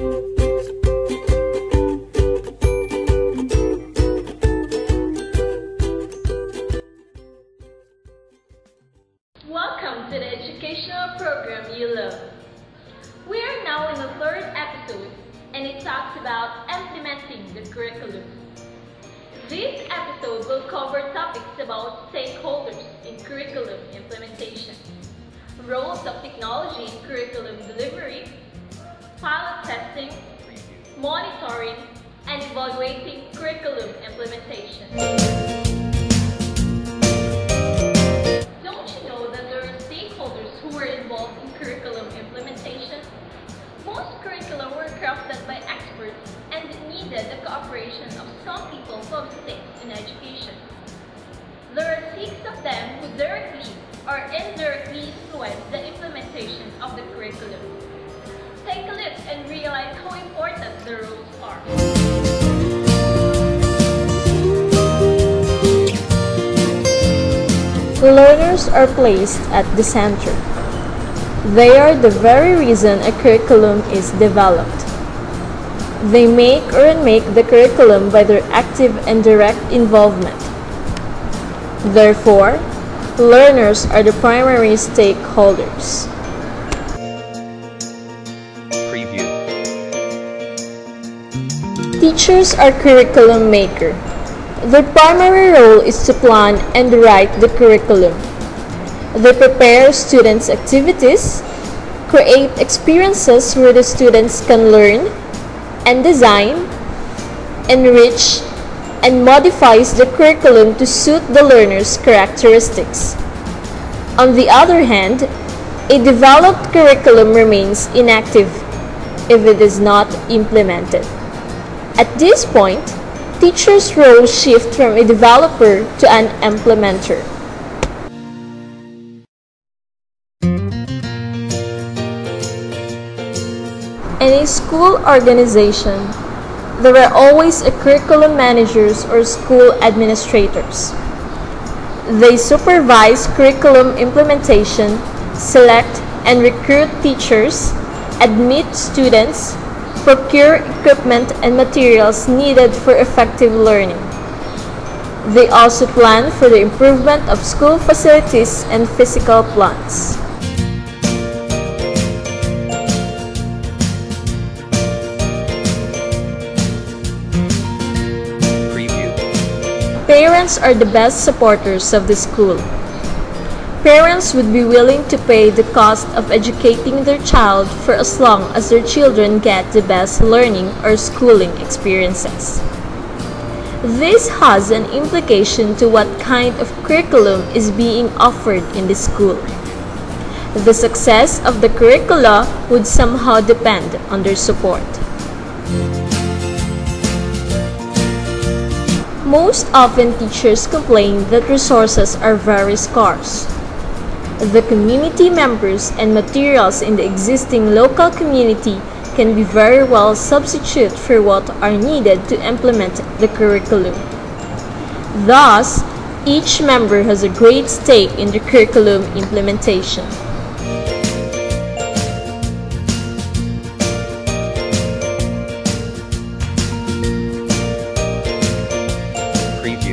Welcome to the educational program you love. We are now in the third episode, and it talks about implementing the curriculum. This episode will cover topics about stakeholders in curriculum implementation, roles of technology in curriculum delivery, pilot testing, monitoring, and evaluating curriculum implementation. Don't you know that there are stakeholders who were involved in curriculum implementation? Most curricula were crafted by experts and needed the cooperation of some people who have stakes in education. There are 6 of them who directly or indirectly influence the implementation of the curriculum. Take a look and realize how important the roles are. Learners are placed at the center. They are the very reason a curriculum is developed. They make or unmake the curriculum by their active and direct involvement. Therefore, learners are the primary stakeholders. Preview. Teachers are curriculum maker. Their primary role is to plan and write the curriculum. They prepare students' activities, create experiences where the students can learn, and design, enrich, and modifies the curriculum to suit the learner's characteristics. On the other hand, a developed curriculum remains inactive if it is not implemented. At this point, teachers' roles shift from a developer to an implementer. In a school organization, there are always a curriculum managers or school administrators. They supervise curriculum implementation, select and recruit teachers, admit students, procure equipment and materials needed for effective learning. They also plan for the improvement of school facilities and physical plans. Parents are the best supporters of the school. Parents would be willing to pay the cost of educating their child for as long as their children get the best learning or schooling experiences. This has an implication to what kind of curriculum is being offered in the school. The success of the curricula would somehow depend on their support. Most often, teachers complain that resources are very scarce. The community members and materials in the existing local community can be very well substitute for what are needed to implement the curriculum. Thus, each member has a great stake in the curriculum implementation.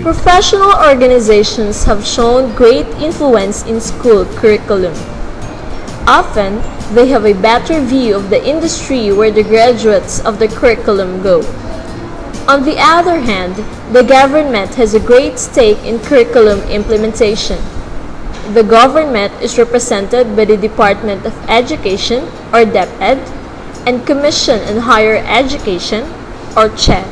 Professional organizations have shown great influence in school curriculum. Often, they have a better view of the industry where the graduates of the curriculum go. On the other hand, the government has a great stake in curriculum implementation. The government is represented by the Department of Education, or DepEd, and Commission on Higher Education, or CHED.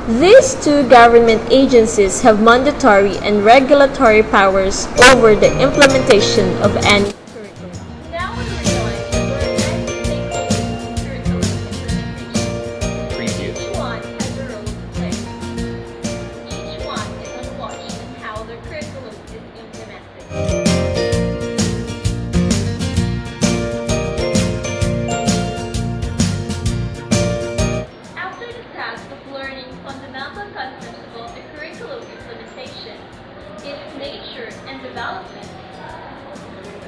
These 2 government agencies have mandatory and regulatory powers over the implementation of any curriculum. Now we realize that there are many stakeholders in curriculum implementation. Preview. Each one has a role to play. Each one is on watch on how the curriculum is implemented. And development.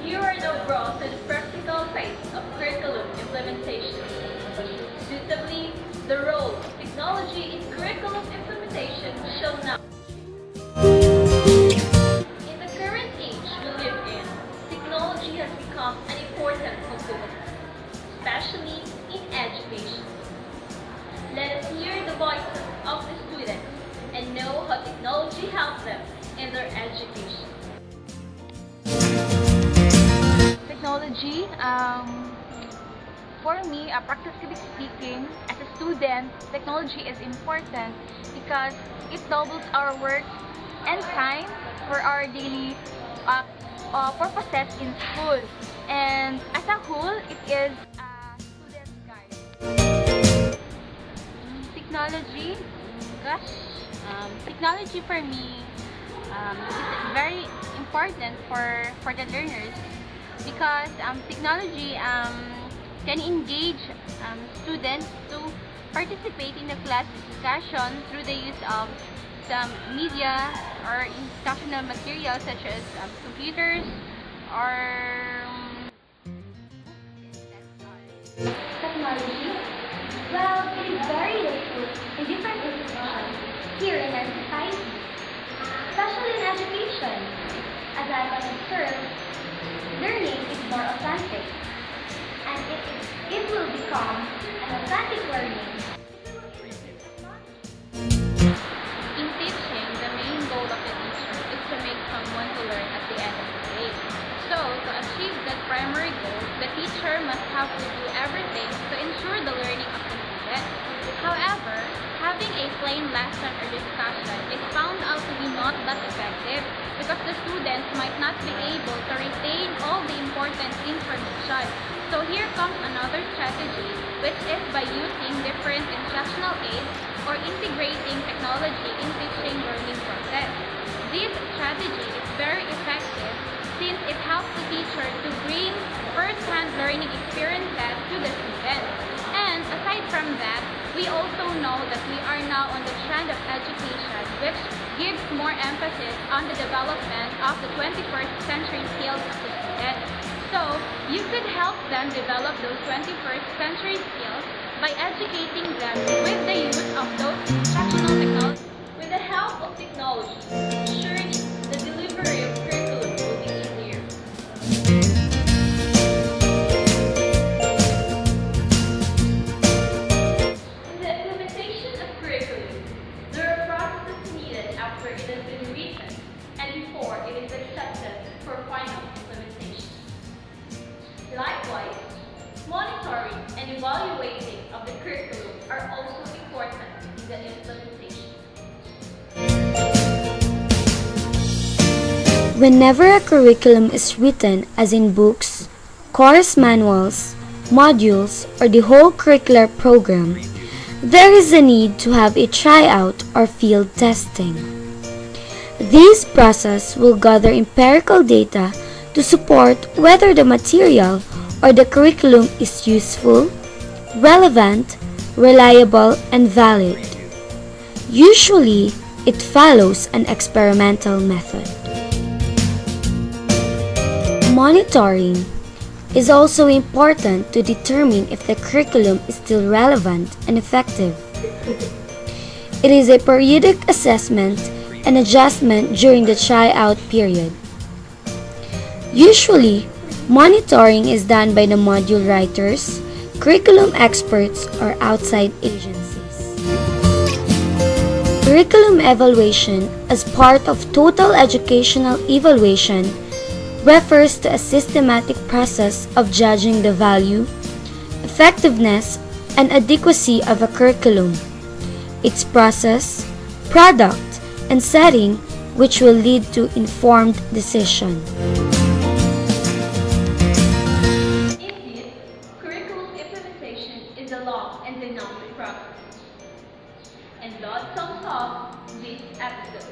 You are now brought to the practical phase of curriculum implementation. To The role of technology in curriculum implementation shall now. In the current age we live in, technology has become an important component, especially in education. Let us hear the voices of the students and know how technology helps them in their education. Technology, for me, practically speaking, as a student, technology is important because it doubles our work and time for our daily purposes in school. And as a whole, it is a student's guide. Technology, technology for me is very important for the learners because technology can engage students to participate in the class discussion through the use of some media or instructional materials such as computers or Technology? Well, it is very useful in different institutions here in our society, especially in education. As I can observe, learning is more authentic, and it will become an authentic learning. in teaching, the main goal of the teacher is to make someone to learn at the end of the day. So, to achieve that primary goal, the teacher must have to do everything to ensure the learning of the student. However, having a plain lesson or discussion is found out to be not that effective because the students might not be able to retain all the important information. So here comes another strategy, which is by using different instructional aids or integrating technology in teaching learning process. This strategy is very effective since it helps the teacher to bring first-hand learning experiences to the students. And aside from that, we also know that we are now on the trend of education, which gives more emphasis on the development of the 21st century skills of the student. So, you could help them develop those 21st century skills by educating them with the use of those instructional technologies. With the help of technology, surely the delivery of curriculum will be easier. In the implementation of curriculum, there are processes needed after it has been written and before it is accepted for final implementation. Likewise, monitoring and evaluating of the curriculum are also important in the implementation. Whenever a curriculum is written, as in books, course manuals, modules, or the whole curricular program, there is a need to have a tryout or field testing. This process will gather empirical data to support whether the material or the curriculum is useful, relevant, reliable, and valid. Usually, it follows an experimental method. Monitoring is also important to determine if the curriculum is still relevant and effective. It is a periodic assessment and adjustment during the tryout period. Usually, monitoring is done by the module writers, curriculum experts, or outside agencies. Curriculum evaluation as part of total educational evaluation refers to a systematic process of judging the value, effectiveness, and adequacy of a curriculum, its process, product, and setting, which will lead to informed decision. Indeed, curriculum implementation is a long and dynamic process. And that sums up this episode.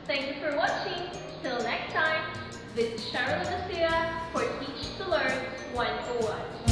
Thank you for watching. Till next time, this is Cheryl Lucia for Teach to Learn 101.